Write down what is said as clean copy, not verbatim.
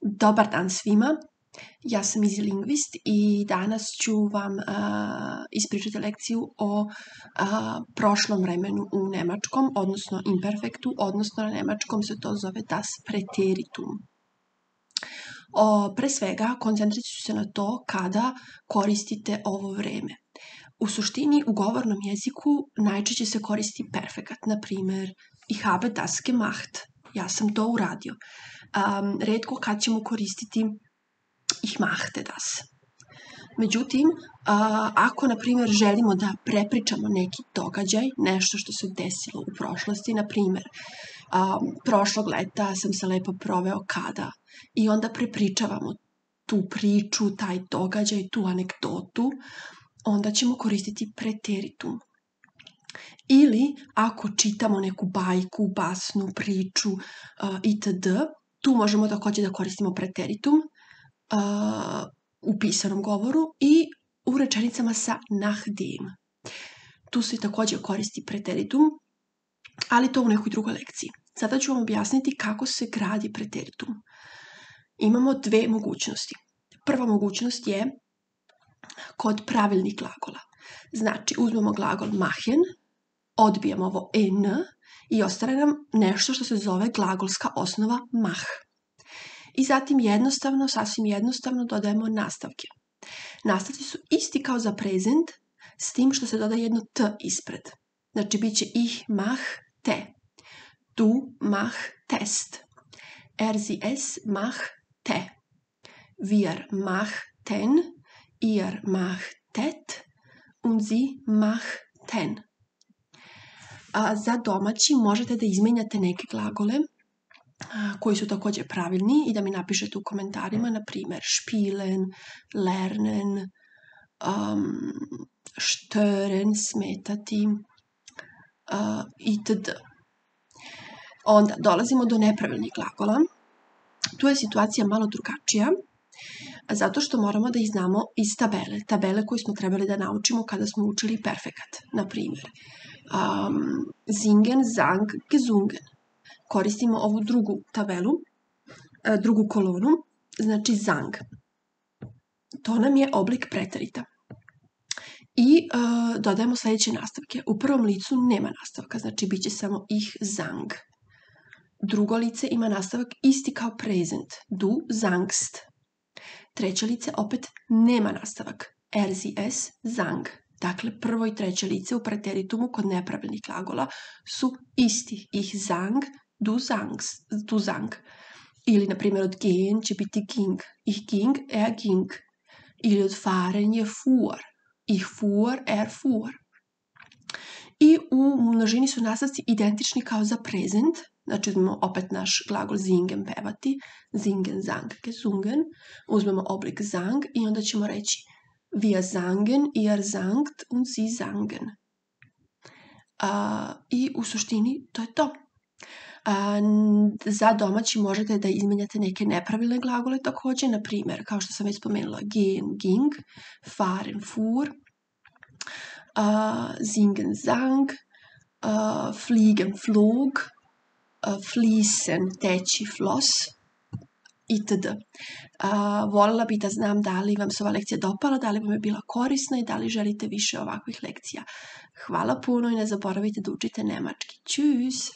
Dobar dan svima, ja sam Easy Linguist i danas ću vam ispričati lekciju o prošlom vremenu u nemačkom, odnosno imperfektu, odnosno na nemačkom se to zove das Präteritum. Pre svega, koncentrirat ću se na to kada koristite ovo vreme. U suštini, u govornom jeziku najčešće se koristi perfekat, na primjer, ich habe das gemacht, ja sam to uradio. Retko kad ćemo koristiti ich machte das. Međutim, ako, na primjer, želimo da prepričamo neki događaj, nešto što se desilo u prošlosti, na primjer, prošlog leta sam se lepo proveo kada, i onda prepričavamo tu priču, taj događaj, tu anegdotu, onda ćemo koristiti preteritum. Ili, ako čitamo neku bajku, basnu, priču itd., tu možemo također da koristimo preteritum u pisanom govoru i u rečenicama sa nachdem. Tu se također koristi preteritum, ali to u nekoj drugoj lekciji. Sada ću vam objasniti kako se gradi preteritum. Imamo dve mogućnosti. Prva mogućnost je kod pravilnih glagola. Znači, uzmemo glagol machen, odbijemo ovo en i ostane nam nešto što se zove glagolska osnova mach. I zatim jednostavno, sasvim jednostavno dodajemo nastavke. Nastavci su isti kao za prezent, s tim što se dodaje jedno t ispred. Znači, bit će ich mach te, du mach test, sie es mach te, wir machten, ihr machtet und sie machten. Za domaći možete da izmenjate neke glagole koji su također pravilni i da mi napišete u komentarima, na primjer spielen, lernen, stören, smetati itd. Onda dolazimo do nepravilnih glagola. Tu je situacija malo drugačija, zato što moramo da ih znamo iz tabele koje smo trebali da naučimo kada smo učili perfekat. Na primjer, singen, sang, gesungen. Koristimo ovu drugu tabelu, drugu kolonu, znači sang. To nam je oblik preterita. I dodajemo sljedeće nastavke. U prvom licu nema nastavka, znači bit će samo ich sang. Drugo lice ima nastavak isti kao present, du sangst. Treće lice opet nema nastavak, sie es sang. Dakle, prvo i treće lice u preteritumu kod nepravilnih glagola su isti. Ich sang, du sang. Ili, na primjer, od gehen će biti ging. Ich ging, ging. Ili od fahren je fuhr. Ich fuhr, fuhr. I u množini su nastavci identični kao za present. Znači, uzmemo opet naš glagol singen, pevati. Singen, sang, gesungen. Uzmemo oblik sang i onda ćemo reći wir sangen, ihr sangt und sie sangen. I u suštini to je to. Za domaći možete da izmenjate neke nepravilne glagole također, na primjer, kao što sam već spomenula, gehen, ging, fahren, fuhr, singen, sang, fliegen, flog, fließen, teći, floss, itd. Voljela bih da znam da li vam se ova lekcija dopala, da li vam je bila korisna i da li želite više ovakvih lekcija. Hvala puno i ne zaboravite da učite nemački. Tschüss!